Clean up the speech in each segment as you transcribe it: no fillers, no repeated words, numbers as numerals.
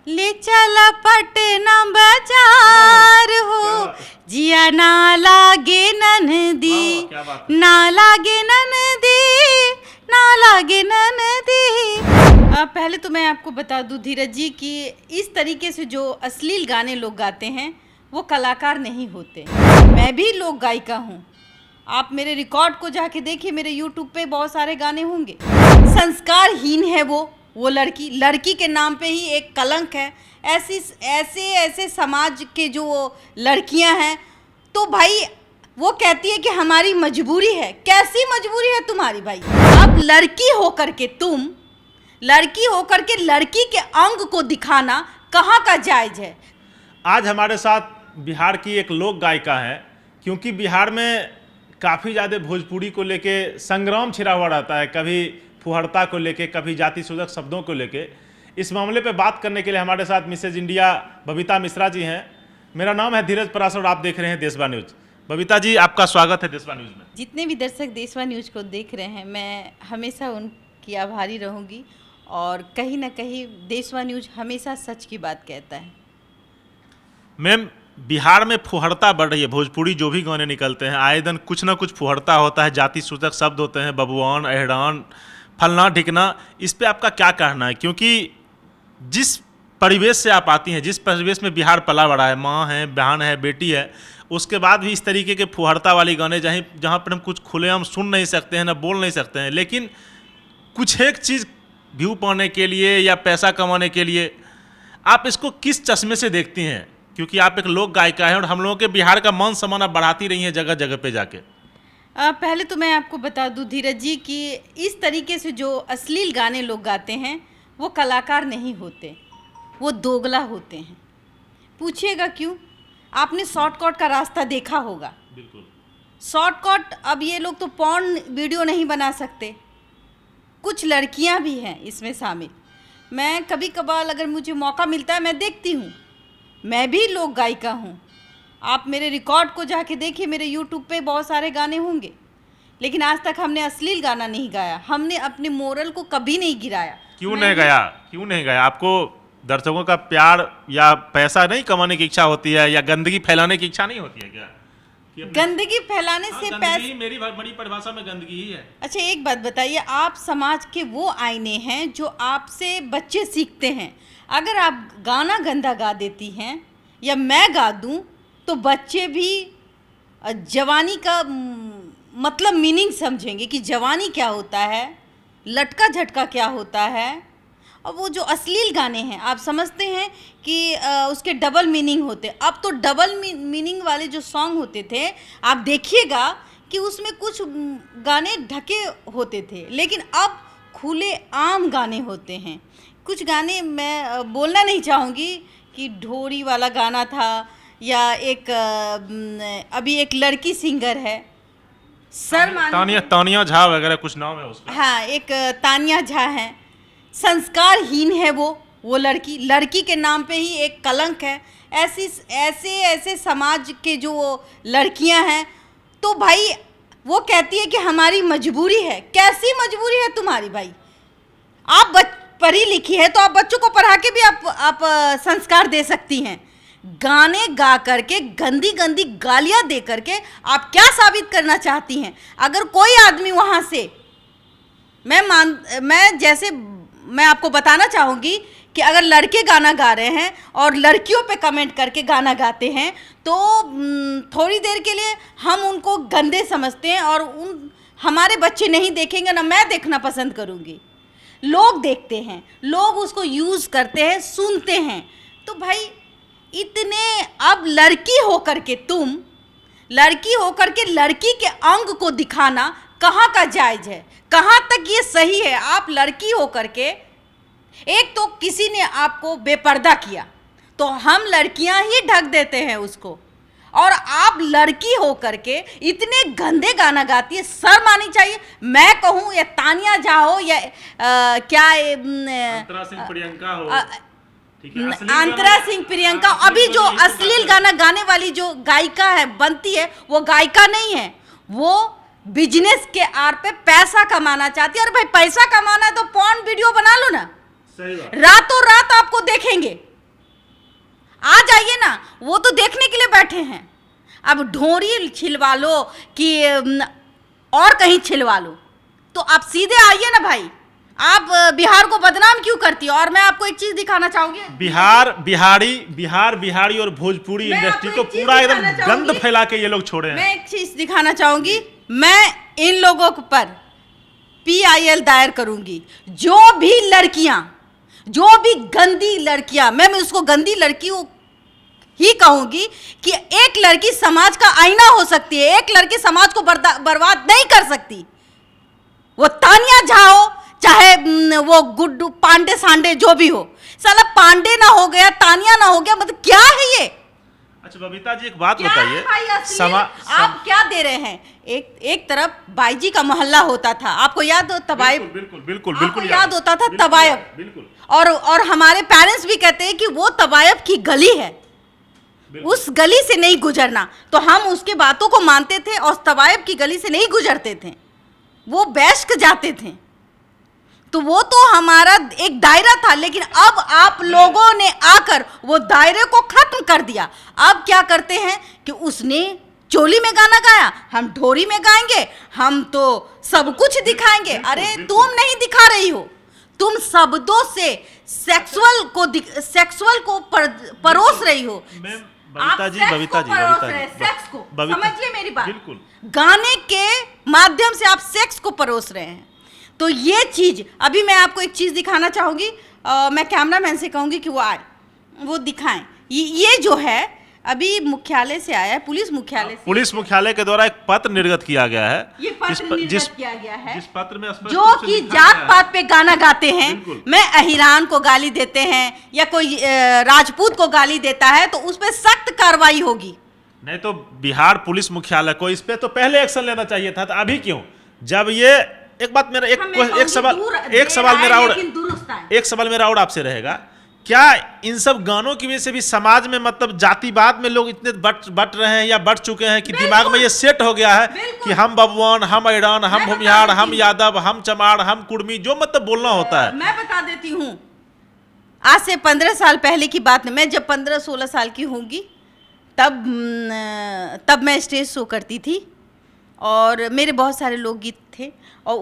ले चला पटना बाजार हो, जिया ना लागे ननदी, ना लागे ननदी, ना लागे ननदी। पहले तो मैं आपको बता दूं धीरज जी कि इस तरीके से जो अश्लील गाने लोग गाते हैं वो कलाकार नहीं होते। मैं भी लोक गायिका हूँ। आप मेरे रिकॉर्ड को जाके देखिए, मेरे यूट्यूब पे बहुत सारे गाने होंगे। संस्कारहीन है वो लड़की के नाम पे ही एक कलंक है। ऐसे समाज के जो लड़कियां हैं, तो भाई वो कहती है कि हमारी मजबूरी है। कैसी मजबूरी है तुम्हारी भाई? अब लड़की होकर के लड़की के अंग को दिखाना कहाँ का जायज है? आज हमारे साथ बिहार की एक लोक गायिका है, क्योंकि बिहार में काफ़ी ज़्यादा भोजपुरी को लेके संग्राम छिड़ा हुआ रहता है, कभी फुहड़ता को लेके, कभी जाति सूचक शब्दों को लेके। इस मामले पे बात करने के लिए हमारे साथ मिसेज इंडिया बबीता मिश्रा जी हैं। मेरा नाम है धीरज पराशर और आप देख रहे हैं देशवा न्यूज। बबीता जी, आपका स्वागत है देशवा न्यूज में। जितने भी दर्शक देशवा न्यूज को देख रहे हैं, मैं हमेशा उनकी आभारी रहूँगी, और कहीं ना कहीं देशवा न्यूज हमेशा सच की बात कहता है। मैम, बिहार में फुहड़ता बढ़ रही है। भोजपुरी जो भी गाने निकलते हैं, आए दिन कुछ ना कुछ फुहड़ता होता है, जाति सूचक शब्द होते हैं, बबुआन, अहरान, फलना ढिकना। इस पे आपका क्या कहना है? क्योंकि जिस परिवेश से आप आती हैं, जिस परिवेश में बिहार पला बड़ा है, माँ है, बहन है, बेटी है, उसके बाद भी इस तरीके के फुहड़ता वाली गाने जहाँ पर हम कुछ खुलेआम सुन नहीं सकते हैं, ना बोल नहीं सकते हैं, लेकिन कुछ एक चीज़ व्यू पाने के लिए या पैसा कमाने के लिए आप इसको किस चश्मे से देखती हैं? क्योंकि आप एक लोक गायिका हैं और हम लोगों के बिहार का मान सम्मान आप बढ़ाती रही हैं जगह जगह पे जाके। पहले तो मैं आपको बता दूं धीरज जी कि इस तरीके से जो अश्लील गाने लोग गाते हैं वो कलाकार नहीं होते, वो दोगला होते हैं। पूछिएगा क्यों? आपने शॉर्टकट का रास्ता देखा होगा। बिल्कुल शॉर्टकट। अब ये लोग तो पॉर्न वीडियो नहीं बना सकते, कुछ लड़कियां भी हैं इसमें शामिल। मैं कभी कभार अगर मुझे मौका मिलता है मैं देखती हूँ। मैं भी लोक गायिका हूँ। आप मेरे रिकॉर्ड को जाके देखिए, मेरे यूट्यूब पे बहुत सारे गाने होंगे, लेकिन आज तक हमने अश्लील गाना नहीं गाया। हमने अपने मोरल को कभी नहीं गिराया। क्यों नहीं गया? आपको दर्शकों का प्यार या पैसा नहीं कमाने की इच्छा होती है, या गंदगी फैलाने की इच्छा नहीं होती है क्या? गंदगी फैलाने से पैसा, मेरी बड़ी परिभाषा में गंदगी ही है। अच्छा एक बात बताइए, आप समाज के वो आईने हैं जो आपसे बच्चे सीखते हैं। अगर आप गाना गंदा गा देती हैं या मैं गा दूं, तो बच्चे भी जवानी का मतलब मीनिंग समझेंगे कि जवानी क्या होता है, लटका झटका क्या होता है। और वो जो अश्लील गाने हैं आप समझते हैं कि उसके डबल मीनिंग होते। अब तो डबल मीनिंग वाले जो सॉन्ग होते थे, आप देखिएगा कि उसमें कुछ गाने ढके होते थे, लेकिन अब खुले आम गाने होते हैं। कुछ गाने मैं बोलना नहीं चाहूँगी कि ढोरी वाला गाना था, या एक अभी एक लड़की सिंगर है तानिया झा वगैरह कुछ नाम है उसका। हाँ, एक तानिया झा है। संस्कारहीन है वो लड़की के नाम पे ही एक कलंक है। ऐसे समाज के जो लड़कियां हैं, तो भाई वो कहती है कि हमारी मजबूरी है। कैसी मजबूरी है तुम्हारी भाई? आप पढ़ी लिखी है तो आप बच्चों को पढ़ा के भी आप संस्कार दे सकती हैं। गाने गा करके, गंदी गंदी गालियां दे करके आप क्या साबित करना चाहती हैं? अगर कोई आदमी वहां से, मैं आपको बताना चाहूँगी कि अगर लड़के गाना गा रहे हैं और लड़कियों पे कमेंट करके गाना गाते हैं, तो थोड़ी देर के लिए हम उनको गंदे समझते हैं, और हमारे बच्चे नहीं देखेंगे, ना मैं देखना पसंद करूँगी। लोग देखते हैं, लोग उसको यूज़ करते हैं, सुनते हैं। तो भाई इतने, अब लड़की होकर के लड़की के अंग को दिखाना कहाँ का जायज है? कहाँ तक ये सही है? आप लड़की होकर के, एक तो किसी ने आपको बेपर्दा किया तो हम लड़कियां ही ढक देते हैं उसको, और आप लड़की होकर के इतने गंदे गाना गाती है। शर्म आनी चाहिए। मैं कहूँ या तानिया झा हो या अंतरा सिंह प्रियंका हो, अंतरा सिंह प्रियंका, अभी जो अश्लील गाना गाने वाली जो गायिका है बनती है, वो गायिका नहीं है, वो बिजनेस के आर पे पैसा कमाना चाहती है। और भाई पैसा कमाना है तो पॉर्न वीडियो बना लो ना, सही बात। रातों रात आपको देखेंगे। आ जाइए ना, वो तो देखने के लिए बैठे हैं। अब ढोरी छिलवा लो कि और कहीं छिलवा लो, तो आप सीधे आइए ना भाई। आप बिहार को बदनाम क्यों करती है? और मैं आपको एक चीज दिखाना चाहूंगी, बिहारी और भोजपुरी इंडस्ट्री को पूरा एकदम गंद फैला के ये लोग छोड़े हैं। मैं एक चीज दिखाना चाहूंगी, मैं इन लोगों पर PIL दायर करूंगी। जो भी लड़कियां, जो भी गंदी लड़कियां, मैं उसको गंदी लड़की ही कहूंगी कि एक लड़की समाज का आईना हो सकती है, एक लड़की समाज को बर्बाद नहीं कर सकती। वो तानिया झा हो, चाहे वो गुड्डू पांडे सांडे जो भी हो, साला पांडे ना हो गया, तानिया ना हो गया, मतलब क्या है ये? अच्छा बबीता जी, एक बात बताइए, आप क्या दे रहे हैं? एक तरफ बाईजी का मोहल्ला होता था, आपको याद हो? तबायब, बिल्कुल याद होता था तबायब। बिल्कुल। और हमारे पेरेंट्स भी कहते हैं कि वो तबायब की गली है, उस गली से नहीं गुजरना, तो हम उसके बातों को मानते थे और तबायब की गली से नहीं गुजरते थे, वो बैश्क जाते थे। तो वो तो हमारा एक दायरा था, लेकिन अब आप लोगों ने आकर वो दायरे को खत्म कर दिया। अब क्या करते हैं कि उसने चोली में गाना गाया, हम ढोरी में गाएंगे, हम तो सब कुछ दिखाएंगे। अरे तुम नहीं दिखा रही हो, तुम शब्दों से सेक्सुअल को परोस रही हो। बबीता जी, सेक्स को समझिए मेरी बात, गाने के माध्यम से आप सेक्स को परोस रहे हैं। तो ये चीज, अभी मैं आपको एक चीज दिखाना चाहूंगी, मैं कैमरामैन से कहूंगी कि वो आए, वो दिखाएं। ये जो है अभी मुख्यालय से आया है, पुलिस मुख्यालय के द्वारा एक पत्र निर्गत किया गया है। ये पत्र निर्गत किया गया है, जिस पत्र में जो कि जात पात पे गाना गाते हैं, मैं अहिरान को गाली देते हैं या कोई राजपूत को गाली देता है तो उस पर सख्त कार्रवाई होगी। नहीं तो बिहार पुलिस मुख्यालय को इस पे तो पहले एक्शन लेना चाहिए था, तो अभी क्यों? जब ये एक बात मेरा एक सवाल मेरा और आपसे रहेगा, क्या इन सब गानों की वजह से भी समाज में मतलब जातिवाद में लोग इतने बट रहे हैं या बढ़ चुके हैं कि दिमाग में ये सेट हो गया है कि हम बबुआन, हम ऐरान, हम भूमिहार, हम यादव, हम चमाड़, हम कुर्मी, जो मतलब बोलना होता है। मैं बता देती हूँ, आज से 15 साल पहले की बात है, मैं जब 15-16 साल की होंगी तब मैं स्टेज शो करती थी और मेरे बहुत सारे लोकगीत थे। और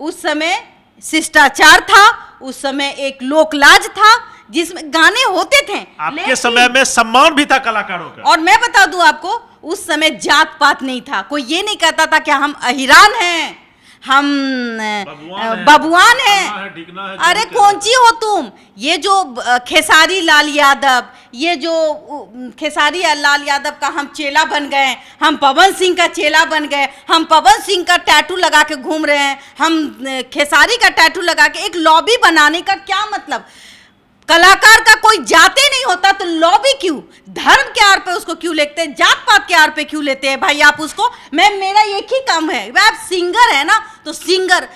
उस समय शिष्टाचार था, उस समय एक लोकलाज था जिसमें गाने होते थे। आपके समय में सम्मान भी था कलाकारों का। और मैं बता दूं आपको, उस समय जात पात नहीं था, कोई ये नहीं कहता था कि हम अहिरान हैं, हम बबुआन हैं। अरे कौन सी हो तुम? ये जो खेसारी लाल यादव का हम चेला बन गए, हम पवन सिंह का चेला बन गए, हम पवन सिंह का टैटू लगा के घूम रहे हैं, हम खेसारी का टैटू लगा के, एक लॉबी बनाने का क्या मतलब? कलाकार का कोई जाते नहीं होता तो लॉबी क्यों? धर्म के आड़ पे उसको क्यों लेते हैं? जात पात के आड़ पे क्यों लेते हैं भाई आप उसको? मेरा एक ही काम है, आप सिंगर है ना, तो सिंगर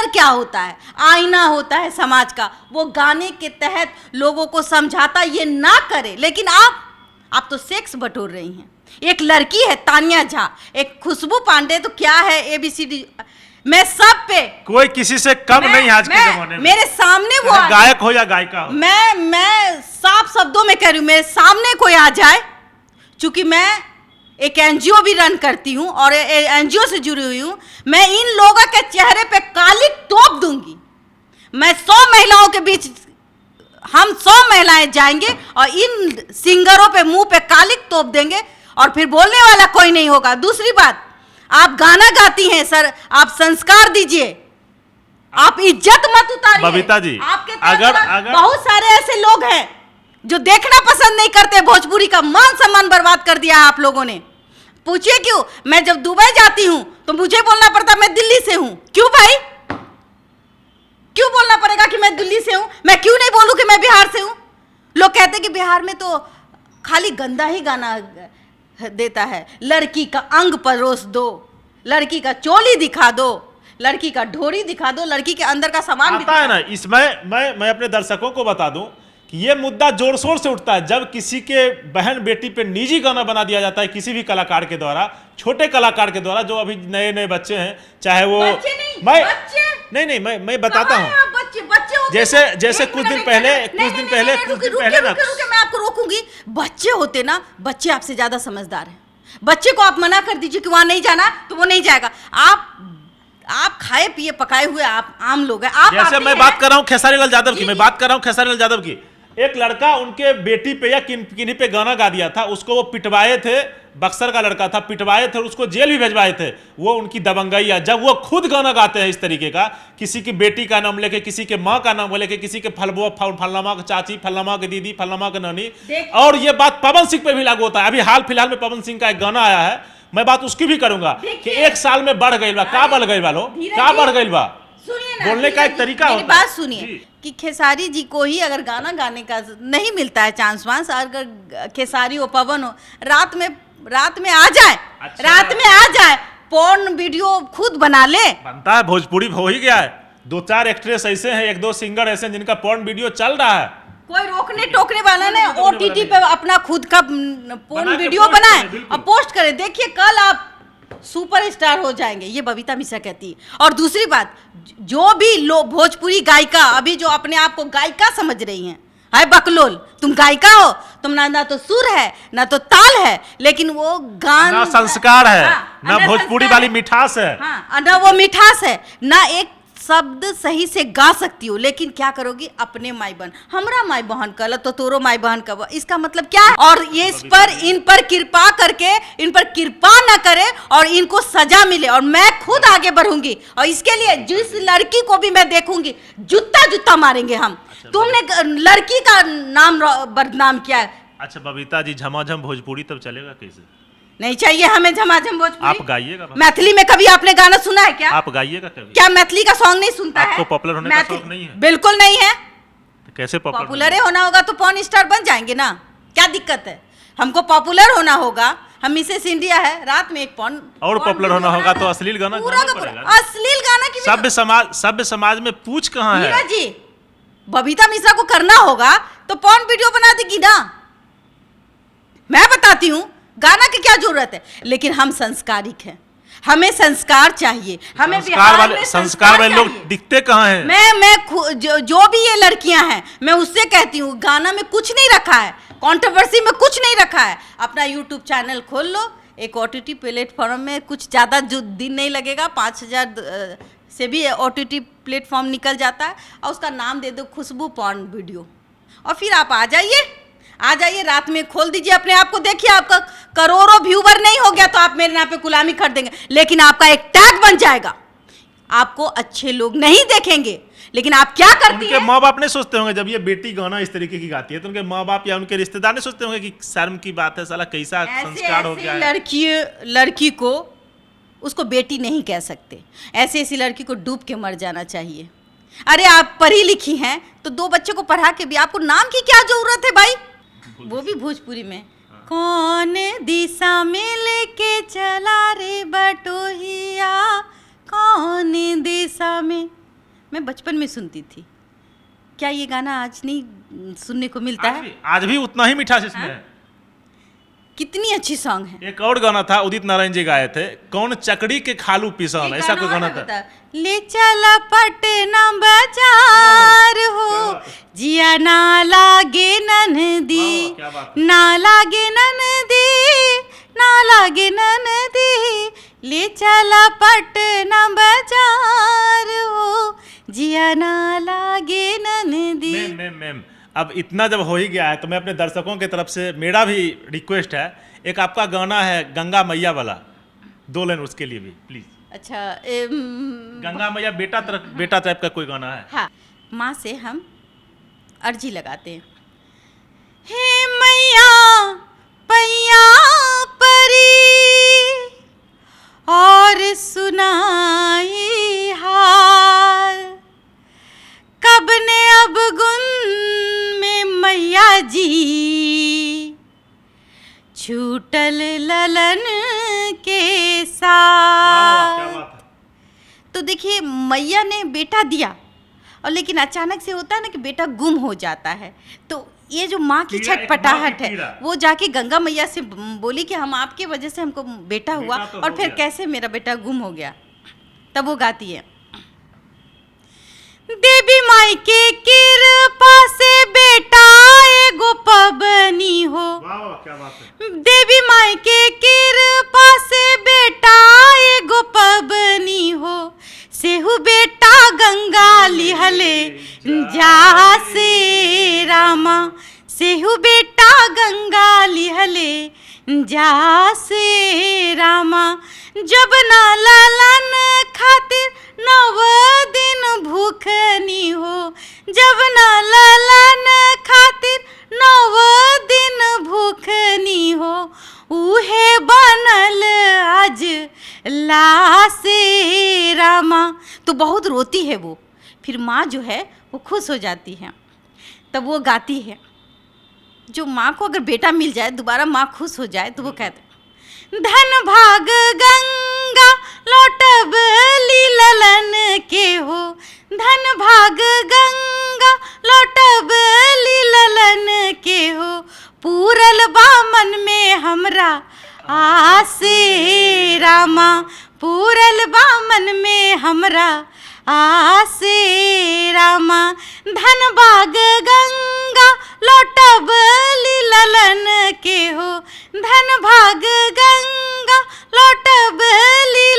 क्या होता है? आईना होता है समाज का, वो गाने के तहत लोगों को समझाता ये ना करे। लेकिन आप तो सेक्स बटोर रही हैं। एक लड़की है तानिया झा, एक खुशबू पांडे, तो क्या है ABCD, मैं सब पे, कोई किसी से कम नहीं आज के जमाने में। मेरे सामने वो गायक हो या गायिका हो, मैं साफ शब्दों में कह रही हूँ, मेरे सामने कोई आ जाए, चूंकि मैं एक NGO भी रन करती हूँ और NGO से जुड़ी हुई हूँ, मैं इन लोगों के चेहरे पे काली टोप दूंगी। मैं 100 महिलाओं के बीच, हम 100 महिलाएं जाएंगे और इन सिंगरों पे मुंह पे काली टोप देंगे और फिर बोलने वाला कोई नहीं होगा। दूसरी बात, आप गाना गाती हैं सर, आप संस्कार दीजिए, आप इज्जत मत उतारिए। बबीता जी, आपके अगर बहुत सारे ऐसे लोग हैं जो देखना पसंद नहीं करते, भोजपुरी का मान सम्मान बर्बाद कर दिया है आप लोगों ने। पूछिए क्यों? मैं जब दुबई जाती हूं तो मुझे बोलना पड़ता मैं दिल्ली से हूं। क्यों भाई, क्यों बोलना पड़ेगा कि मैं दिल्ली से हूं? मैं क्यों नहीं बोलूं कि मैं बिहार से हूं? लोग कहते कि बिहार में तो खाली गंदा ही गाना देता है, लड़की का अंग परोस दो, लड़की का चोली दिखा दो, लड़की का ढोरी दिखा दो, लड़की के अंदर का सामान भी है ना। इसमें मैं अपने दर्शकों को बता दूं कि ये मुद्दा जोर शोर से उठता है जब किसी के बहन बेटी पे निजी गाना बना दिया जाता है, किसी भी कलाकार के द्वारा, छोटे कलाकार के द्वारा, जो अभी नए बच्चे हैं, चाहे वो बच्चे नहीं, मैं बताता हूँ, बच्चे होते जैसे हैं। जैसे एक कुछ मिनट, दिन एक पहले मिनट, कुछ नहीं, दिन नहीं, पहले नहीं, कुछ दिन रुकिए, पहले ना रुकिए, रुकिए, मैं आपको रोकूंगी। बच्चे होते ना, बच्चे आपसे ज्यादा समझदार हैं। बच्चे को आप मना कर दीजिए कि वहां नहीं जाना, तो वो नहीं जाएगा। आप खाए पिए पकाए हुए आप आम लोग हैं। आप जैसे आते मैं हैं- बात कर रहा हूँ खेसारी लाल यादव की, जी, मैं जी। बात कर रहा हूँ खेसारी लाल यादव की। एक लड़का उनके बेटी पे या किन्हीं पे गाना गा दिया था, उसको वो पिटवाए थे, बक्सर का लड़का था, पिटवाए थे, उसको जेल भी भेजवाए थे। वो उनकी दबंगई है। जब वो खुद गाना गाते हैं इस तरीके का, किसी की बेटी का नाम लेके, किसी के माँ का नाम लेके, किसी के फलनामा की चाची, फलनामा की दीदी, फलनामा की नानी, और ये बात पवन सिंह पे भी लागू होता है। अभी हाल फिलहाल में पवन सिंह का एक गाना आया है, मैं बात उसकी भी करूंगा कि 1 साल में बढ़ गई बा, का बढ़ गई बा लो, का बढ़ गई बा। सुनिए ना, बोलने का एक तरीका मेरी होता है। बात सुनिए कि खेसारी जी को ही अगर गाना गाने का नहीं मिलता है चांस वांस, अगर खेसारी हो, पवन हो, रात में आ जाए, अच्छा। रात में आ जाए, पोर्न वीडियो खुद बना ले। बनता है, भोजपुरी हो ही गया है। 2-4 एक्ट्रेस ऐसे हैं, 1-2 सिंगर ऐसे हैं जिनका पोर्न वीडियो चल रहा है। कोई रोकने टोकने वाला नहीं, रोकने वाला ओटीटी नहीं। पे अपना खुद का पोर्न बना के वीडियो पोस्ट बनाए करें, बिल्कुल। और पोस्ट करें। देखिए कल आप सुपरस्टार हो जाएंगे, ये बबीता मिश्रा कहती है। और दूसरी बात, जो भी लोग भोजपुरी गायिका अभी जो अपने आप को गायिका समझ रही हैं, हाय बकलोल, तुम गायिका हो, तुम ना तो सुर है ना तो ताल है, लेकिन वो गान ना संस्कार है, हाँ, ना भोजपुरी संस्कार वाली है। मिठास है। हाँ, ना वो मिठास है, ना एक शब्द सही से गा सकती हो, लेकिन क्या करोगी, अपने माई बहन, हमरा माई बहन कल तो तोरो माई बहन कब, इसका मतलब क्या है? और ये इन पर कृपा करके, इन पर कृपा न करे और इनको सजा मिले, और मैं खुद आगे बढ़ूंगी। और इसके लिए जिस लड़की को भी मैं देखूंगी, जूता जूता मारेंगे हम। तुमने लड़की का नाम बदनाम किया है। अच्छा बबीता जी, झमाझम भोजपुरी तब चलेगा कैसे? नहीं चाहिए हमें झमाझम भोजपुरी। आप गाइएगा बस। मैथिली में कभी आपने गाना सुना है क्या? आप गाइएगा कभी? क्या मैथिली का सॉन्ग नहीं सुनता है? आपको पॉपुलर होने का शौक नहीं है? बिल्कुल नहीं है। तो कैसे पॉपुलर होना होगा तो पॉर्न स्टार बन जाएंगे ना, क्या दिक्कत है? हमको पॉपुलर होना होगा, हम मिसेस इंडिया है, रात में एक पॉर्न और पॉपुलर होना होगा तो अश्लील गाना पूरा गाना का पूरा पड़ेगा। अश्लील गाना की सभ्य समाज में पूछ कहाँ मीरा है? जी, बबीता मिश्रा को करना होगा तो पॉर्न वीडियो बना देगी ना। मैं बताती हूँ, गाना की क्या जरूरत है, लेकिन हम संस्कारिक हैं, हमें संस्कार चाहिए, हमें बिहार में संस्कार वाले लोग चाहिए। दिखते कहाँ हैं? जो भी ये लड़कियां हैं, मैं उससे कहती हूँ, गाना में कुछ नहीं रखा है, कंट्रोवर्सी में कुछ नहीं रखा है। अपना यूट्यूब चैनल खोल लो, एक ओटीटी प्लेटफॉर्म में कुछ ज़्यादा जो दिन नहीं लगेगा, 5000 से भी ओटीटी प्लेटफॉर्म निकल जाता है, और उसका नाम दे दो खुशबू पॉर्न वीडियो, और फिर आप आ जाइए, रात में खोल दीजिए अपने आप को, देखिए आपका करोड़ों व्यूवर नहीं हो गया तो आप मेरे नाम पे गुलामी कर देंगे, लेकिन आपका एक टैग बन जाएगा। आपको अच्छे लोग नहीं देखेंगे, लेकिन आप क्या करती उनके हैं? माँ बाप नहीं सोचते होंगे जब ये बेटी गाना इस तरीके की गाती है, तो उनके माँ बाप या उनके रिश्तेदार नहीं सोचते होंगे कि शर्म की बात है, साला कैसा संस्कार हो गया है। लड़की को उसको बेटी नहीं कह सकते, ऐसी लड़की को डूब के मर जाना चाहिए। अरे आप पढ़ी लिखी हैं तो 2 बच्चे को पढ़ा के भी आपको नाम की क्या जरूरत है भाई? वो भी भोजपुरी में, कौन दिशा में लेके चला रे बटोहिया, कौन दिशा में, मैं बचपन में सुनती थी। क्या ये गाना आज नहीं सुनने को मिलता है? आज भी उतना ही मिठास इसमें है। कितनी अच्छी सॉन्ग है। एक और गाना था, उदित नारायण जी गाए थे, कौन चकड़ी के खालू पिसान, ऐसा कोई गाना था। ले चला पटना बाजार हो, जिया ना लागे ननदी, क्या बात है। ना लागे ननदी, ना लागे ननदी, ले चला पटना बाजार हो, जिया ना लागे ननदी। मैम अब इतना जब हो ही गया है तो मैं अपने दर्शकों की तरफ से मेरा भी रिक्वेस्ट है, एक आपका गाना है गंगा मैया वाला, 2 लाइन उसके लिए भी प्लीज। अच्छा, गंगा मैया बेटा टाइप का कोई गाना है? हाँ, माँ से हम अर्जी लगाते हैं, हे मैया पैया परी और सुनाई हाल, कब ने अब गुन में मैया जी, छूटल ललन के साथ। क्या बात है। तो देखिए, मैया ने बेटा दिया, और लेकिन अचानक से होता है ना कि बेटा गुम हो जाता है, तो ये जो माँ की कीड़ा, एक छटपटाहट माँ की है, वो जाके गंगा मैया से बोली कि हम आपकी वजह से हमको बेटा हुआ, तो और हो फिर गया। कैसे मेरा बेटा गुम हो गया। तब वो गाती है, देवी माई के कृपा से बेटा एगो पबनी हो। क्या बात है। देवी माई के कृपा से बेटा एगो पबनी हो। सेहु बेटा गंगा लिहले जा से रामा। सेहु बेटा गंगा लिहले जा से रामा। जब ना लालन खातिर 9 दिन भूखनी हो। जब ना लालन खातिर 9 दिन भूखनी हो। उहे बनल आज लासे रामा। तो बहुत रोती है वो। फिर माँ जो है वो खुश हो जाती है, तब वो गाती है। जो माँ को अगर बेटा मिल जाए दोबारा माँ खुश हो जाए तो वो कहते धन भाग गंगा लौटब ललन के हो। धन भाग गंगा लौटब ललन के हो। पूरल बा मन में हमरा आसे रामा। पूरल बा मन में हमरा आसे रामा। धन भाग गंगा लौटब ललन के हो। धन भाग गंगा लौटब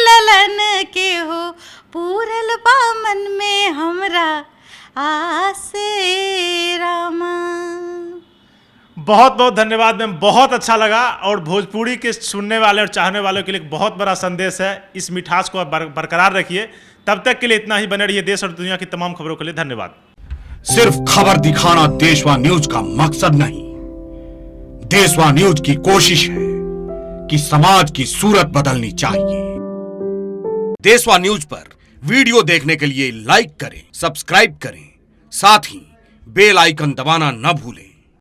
ललन के हो। पूरल बा मन में हमरा आसे रामा। बहुत बहुत धन्यवाद मैम, बहुत अच्छा लगा। और भोजपुरी के सुनने वाले और चाहने वालों के लिए एक बहुत बड़ा संदेश है। इस मिठास को आप बरकरार रखिए। तब तक के लिए इतना ही। बने रहिए देश और दुनिया की तमाम खबरों के लिए। धन्यवाद। सिर्फ खबर दिखाना देशवा न्यूज का मकसद नहीं, देशवा न्यूज की कोशिश है कि समाज की सूरत बदलनी चाहिए। देशवा न्यूज पर वीडियो देखने के लिए लाइक करें, सब्सक्राइब करें, साथ ही बेल आइकन दबाना न भूलें।